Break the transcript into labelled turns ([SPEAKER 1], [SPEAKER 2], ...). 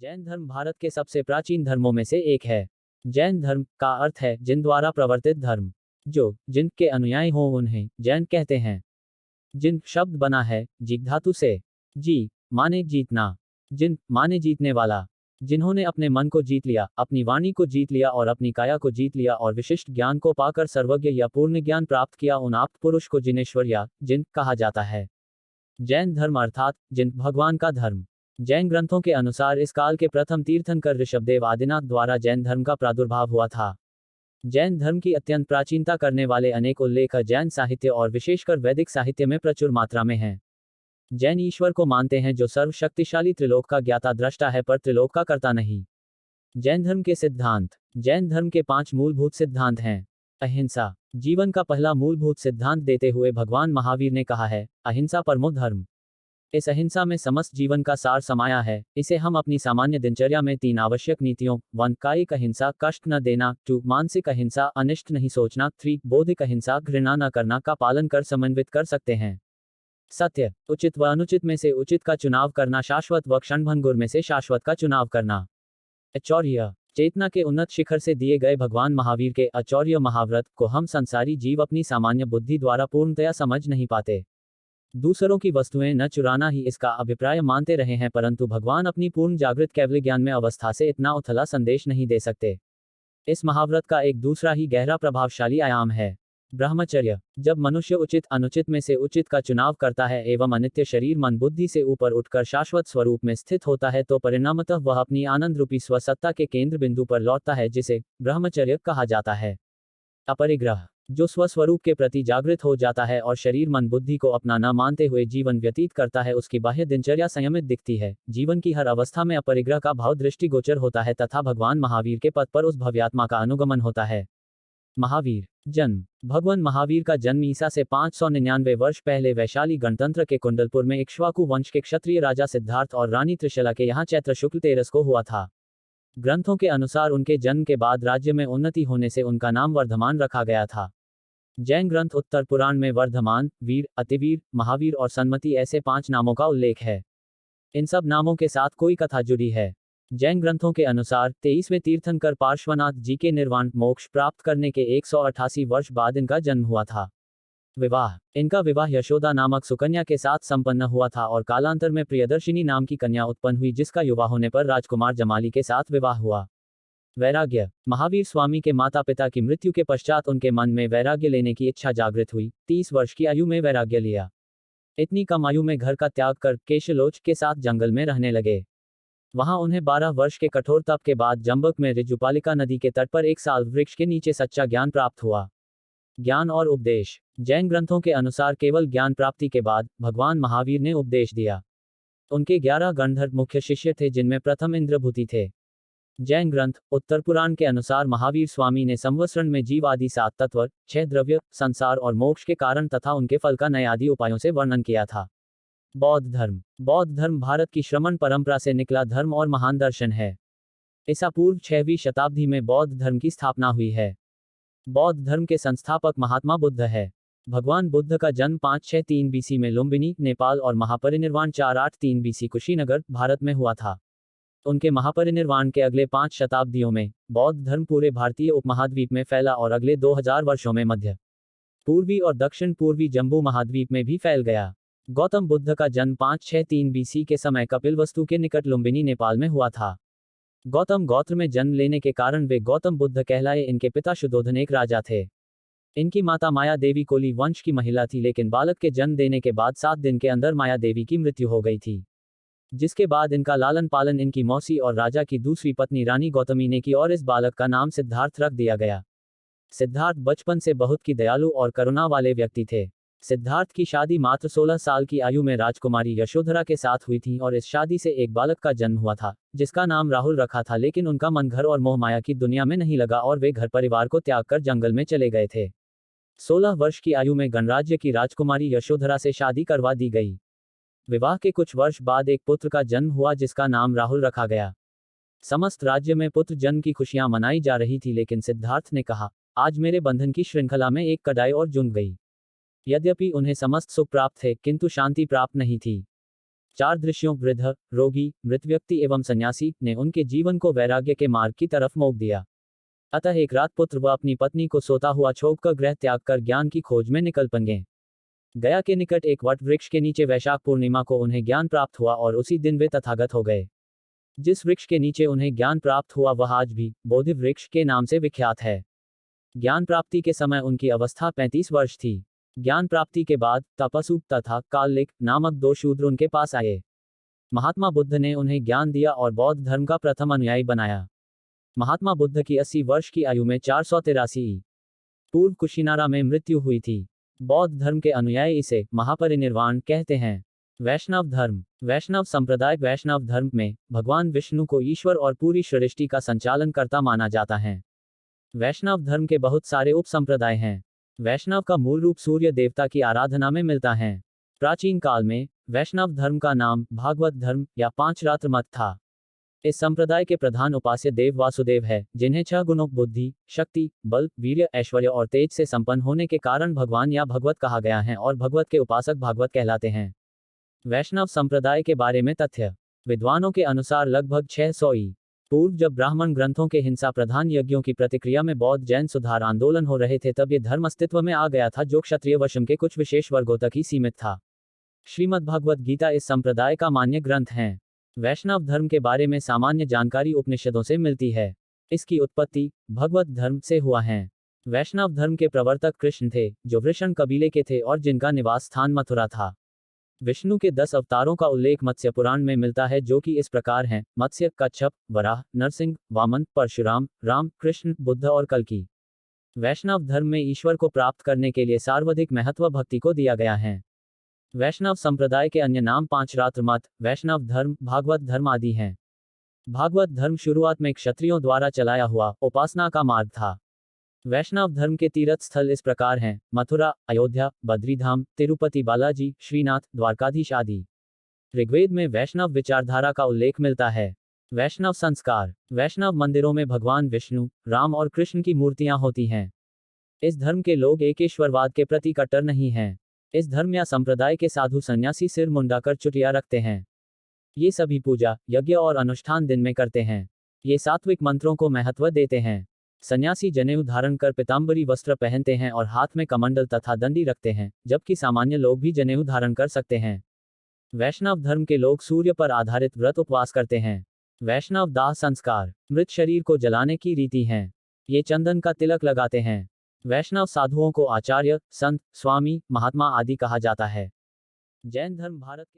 [SPEAKER 1] जैन धर्म भारत के सबसे प्राचीन धर्मों में से एक है। जैन धर्म का अर्थ है जिन द्वारा प्रवर्तित धर्म। जो जिन के अनुयायी हों उन्हें जैन कहते हैं। जिन शब्द बना है जीक धातु से। जी माने जीतना, जिन माने जीतने वाला। जिन्होंने अपने मन को जीत लिया, अपनी वाणी को जीत लिया और अपनी काया को जीत लिया और विशिष्ट ज्ञान को पाकर सर्वज्ञ या पूर्ण ज्ञान प्राप्त किया, उन आप्त पुरुष को जिनेश्वर या जिन कहा जाता है। जैन धर्म अर्थात जिन भगवान का धर्म। जैन ग्रंथों के अनुसार इस काल के प्रथम तीर्थंकर ऋषभदेव आदिनाथ द्वारा जैन धर्म का प्रादुर्भाव हुआ था। जैन धर्म की अत्यंत प्राचीनता करने वाले अनेक उल्लेख जैन साहित्य और विशेषकर वैदिक साहित्य में प्रचुर मात्रा में हैं। जैन ईश्वर को मानते हैं जो सर्वशक्तिशाली त्रिलोक का ज्ञाता दृष्टा है पर त्रिलोक का कर्ता नहीं। जैन धर्म के सिद्धांत। जैन धर्म के 5 मूलभूत सिद्धांत हैं। अहिंसा जीवन का पहला मूलभूत सिद्धांत देते हुए भगवान महावीर ने कहा है, अहिंसा परमो धर्म। इस अहिंसा में समस्त जीवन का सार समाया है। इसे हम अपनी सामान्य दिनचर्या में 3 आवश्यक नीतियों 1 कायिक अहिंसा, कष्ट न देना, 2 मानसिक अहिंसा, अनिष्ट नहीं सोचना, 3 बौद्धिक अहिंसा, घृणा न करना का पालन कर समन्वित कर सकते हैं। सत्य उचित व अनुचित में से उचित का चुनाव करना, शाश्वत व क्षणभंगुर में से शाश्वत का चुनाव करना। आचौर्य चेतना के उन्नत शिखर से दिए गए भगवान महावीर के आचौर्य महाव्रत को हम संसारी जीव अपनी सामान्य बुद्धि द्वारा पूर्णतया समझ नहीं पाते। दूसरों की वस्तुएं न चुराना ही इसका अभिप्राय मानते रहे हैं, परंतु भगवान अपनी पूर्ण जागृत केवल ज्ञान में अवस्था से इतना उथला संदेश नहीं दे सकते। इस महाव्रत का एक दूसरा ही गहरा प्रभावशाली आयाम है ब्रह्मचर्य। जब मनुष्य उचित अनुचित में से उचित का चुनाव करता है एवं अनित्य शरीर मन बुद्धि से ऊपर उठकर शाश्वत स्वरूप में स्थित होता है तो परिणामतः वह अपनी आनंद रूपी स्वसत्ता के केंद्र बिंदु पर लौटता है, जिसे ब्रह्मचर्य कहा जाता है। अपरिग्रह जो स्वस्वरूप के प्रति जागृत हो जाता है और शरीर मन बुद्धि को अपना न मानते हुए जीवन व्यतीत करता है, उसकी बाह्य दिनचर्या संयमित दिखती है। जीवन की हर अवस्था में अपरिग्रह का भाव दृष्टिगोचर होता है तथा भगवान महावीर के पद पर उस भव्यात्मा का अनुगमन होता है। महावीर जन्म। भगवान महावीर का जन्म ईसा से 599 वर्ष पहले वैशाली गणतंत्र के कुंडलपुर में इक्ष्वाकु वंश के क्षत्रिय राजा सिद्धार्थ और रानी त्रिशला के यहाँ चैत्र शुक्ल 13 को हुआ था। ग्रंथों के अनुसार उनके जन्म के बाद राज्य में उन्नति होने से उनका नाम वर्धमान रखा गया था। जैन ग्रंथ उत्तर पुराण में वर्धमान, वीर, अतिवीर, महावीर और सन्मति ऐसे 5 नामों का उल्लेख है। इन सब नामों के साथ कोई कथा जुड़ी है। जैन ग्रंथों के अनुसार 23वें तीर्थंकर पार्श्वनाथ जी के निर्वाण मोक्ष प्राप्त करने के 188 वर्ष बाद इनका जन्म हुआ था। विवाह। इनका विवाह यशोदा नामक सुकन्या के साथ संपन्न हुआ था और कालांतर में प्रियदर्शिनी नाम की कन्या उत्पन्न हुई, जिसका युवा होने पर राजकुमार जमाली के साथ विवाह हुआ। वैराग्य। महावीर स्वामी के माता पिता की मृत्यु के पश्चात उनके मन में वैराग्य लेने की इच्छा जागृत हुई। 30 वर्ष की आयु में वैराग्य लिया। इतनी कम आयु में घर का त्याग कर केशलोच के साथ जंगल में रहने लगे। वहां उन्हें 12 वर्ष के कठोर तप के बाद जंबक में ऋजुपालिका नदी के तट पर एक साल वृक्ष के नीचे सच्चा ज्ञान प्राप्त हुआ। ज्ञान और उपदेश। जैन ग्रंथों के अनुसार केवल ज्ञान प्राप्ति के बाद भगवान महावीर ने उपदेश दिया। उनके 11 गणधर मुख्य शिष्य थे, जिनमें प्रथम इंद्रभूति थे। जैन ग्रंथ उत्तर पुराण के अनुसार महावीर स्वामी ने संवत्सरण में जीव आदि 7 तत्व, 6 द्रव्य, संसार और मोक्ष के कारण तथा उनके फल का नए आदि उपायों से वर्णन किया था। बौद्ध धर्म। बौद्ध धर्म भारत की श्रमण परंपरा से निकला धर्म और महान दर्शन है। ईसा पूर्व 6वीं शताब्दी में बौद्ध धर्म की स्थापना हुई है। बौद्ध धर्म के संस्थापक महात्मा बुद्ध है। भगवान बुद्ध का जन्म 563 बीसी में लुम्बिनी, नेपाल और महापरिनिर्वाण 483 बीसी कुशीनगर, भारत में हुआ था। उनके महापरिनिर्वाण के अगले 5 शताब्दियों में बौद्ध धर्म पूरे भारतीय उपमहाद्वीप में फैला और अगले 2000 वर्षों में मध्य पूर्वी और दक्षिण पूर्वी जम्बू महाद्वीप में भी फैल गया। गौतम बुद्ध का जन्म 563 बीसी के समय कपिलवस्तु के निकट लुम्बिनी, नेपाल में हुआ था। गौतम गोत्र में जन्म लेने के कारण वे गौतम बुद्ध कहलाए। इनके पिता शुद्धोधन एक राजा थे। इनकी माता माया देवी कोली वंश की महिला थी, लेकिन बालक के जन्म देने के बाद 7 दिन के अंदर माया देवी की मृत्यु हो गई थी, जिसके बाद इनका लालन पालन इनकी मौसी और राजा की दूसरी पत्नी रानी गौतमी ने की और इस बालक का नाम सिद्धार्थ रख दिया गया। सिद्धार्थ बचपन से बहुत की दयालु और करुणा वाले व्यक्ति थे। सिद्धार्थ की शादी मात्र 16 साल की आयु में राजकुमारी यशोधरा के साथ हुई थी और इस शादी से एक बालक का जन्म हुआ था, जिसका नाम राहुल रखा था। लेकिन उनका मन घर और मोह माया की दुनिया में नहीं लगा और वे घर परिवार को त्याग कर जंगल में चले गए थे। 16 वर्ष की आयु में गणराज्य की राजकुमारी यशोधरा से शादी करवा दी गई। विवाह के कुछ वर्ष बाद एक पुत्र का जन्म हुआ, जिसका नाम राहुल रखा गया। समस्त राज्य में पुत्र जन्म की खुशियां मनाई जा रही थी, लेकिन सिद्धार्थ ने कहा, आज मेरे बंधन की श्रृंखला में एक कड़ाई और जुड़ गई। यद्यपि उन्हें समस्त सुख प्राप्त थे, किंतु शांति प्राप्त नहीं थी। चार दृश्यों वृद्ध, रोगी, मृत व्यक्ति एवं सन्यासी ने उनके जीवन को वैराग्य के मार्ग की तरफ मोड़ दिया। अतः एक रात पुत्र व अपनी पत्नी को सोता हुआ छोड़कर गृह त्याग कर ज्ञान की खोज में निकल पड़े। गया के निकट एक वट वृक्ष के नीचे वैशाख पूर्णिमा को उन्हें ज्ञान प्राप्त हुआ और उसी दिन वे तथागत हो गए। जिस वृक्ष के नीचे उन्हें ज्ञान प्राप्त हुआ वह आज भी बोधि वृक्ष के नाम से विख्यात है। ज्ञान प्राप्ति के समय उनकी अवस्था 35 वर्ष थी। ज्ञान प्राप्ति के बाद तपस्वी तथा कालिक नामक दो शूद्र उनके पास आए। महात्मा बुद्ध ने उन्हें ज्ञान दिया और बौद्ध धर्म का प्रथम अनुयायी बनाया। महात्मा बुद्ध की 80 वर्ष की आयु में 483 पूर्व कुशीनारा में मृत्यु हुई थी। बौद्ध धर्म के अनुयायी इसे महापरिनिर्वाण कहते हैं। वैष्णव धर्म। वैष्णव संप्रदाय वैष्णव धर्म में भगवान विष्णु को ईश्वर और पूरी सृष्टि का संचालन करता माना जाता है। वैष्णव धर्म के बहुत सारे उप संप्रदाय हैं। वैष्णव का मूल रूप सूर्य देवता की आराधना में मिलता है। प्राचीन काल में वैष्णव धर्म का नाम भागवत धर्म या पांच रात्र मत था। इस संप्रदाय के प्रधान उपास्य देव वासुदेव है, जिन्हें 6 गुणों बुद्धि, शक्ति, बल, वीर्य, ऐश्वर्य और तेज से संपन्न होने के कारण भगवान या भगवत कहा गया है और भगवत के उपासक भागवत कहलाते हैं। वैष्णव संप्रदाय के बारे में तथ्य। विद्वानों के अनुसार लगभग 600 ई पूर्व जब ब्राह्मण ग्रंथों के हिंसा प्रधान यज्ञों की प्रतिक्रिया में बौद्ध जैन सुधार आंदोलन हो रहे थे, तब ये धर्म अस्तित्व में आ गया था, जो क्षत्रिय वशम के कुछ विशेष वर्गों तक ही सीमित था। श्रीमद्भगवद गीता इस संप्रदाय का मान्य ग्रंथ है। वैष्णव धर्म के बारे में सामान्य जानकारी उपनिषदों से मिलती है। इसकी उत्पत्ति भगवत धर्म से हुआ है। वैष्णव धर्म के प्रवर्तक कृष्ण थे, जो वृषण कबीले के थे और जिनका निवास स्थान मथुरा था। विष्णु के 10 अवतारों का उल्लेख मत्स्य पुराण में मिलता है, जो कि इस प्रकार हैं: मत्स्य, कच्छप, वराह, नरसिंह, वामन, परशुराम, राम, कृष्ण, बुद्ध और कल्कि। वैष्णव धर्म में ईश्वर को प्राप्त करने के लिए सर्वाधिक महत्व भक्ति को दिया गया है। वैष्णव संप्रदाय के अन्य नाम पांच रात्र मत, वैष्णव धर्म, भागवत धर्म आदि हैं। भागवत धर्म शुरुआत में क्षत्रियों द्वारा चलाया हुआ उपासना का मार्ग था। वैष्णव धर्म के तीर्थ स्थल इस प्रकार हैं: मथुरा, अयोध्या, बद्रीधाम, तिरुपति बालाजी, श्रीनाथ, द्वारकाधीश आदि। ऋग्वेद में वैष्णव विचारधारा का उल्लेख मिलता है। वैष्णव संस्कार। वैष्णव मंदिरों में भगवान विष्णु, राम और कृष्ण की मूर्तियां होती हैं। इस धर्म के लोग एकेश्वरवाद के प्रति कट्टर नहीं हैं। इस धर्म या संप्रदाय के साधु सन्यासी सिर मुंडाकर चुटिया रखते हैं। ये सभी पूजा, यज्ञ और अनुष्ठान दिन में करते हैं। ये सात्विक मंत्रों को महत्व देते हैं। सन्यासी जनेऊ धारण कर पीतांबरी वस्त्र पहनते हैं और हाथ में कमंडल तथा दंडी रखते हैं, जबकि सामान्य लोग भी जनेऊ धारण कर सकते हैं। वैष्णव धर्म के लोग सूर्य पर आधारित व्रत उपवास करते हैं। वैष्णव दाह संस्कार। मृत शरीर को जलाने की रीति है। ये चंदन का तिलक लगाते हैं। वैष्णव साधुओं को आचार्य, संत, स्वामी, महात्मा आदि कहा जाता है। जैन धर्म भारत के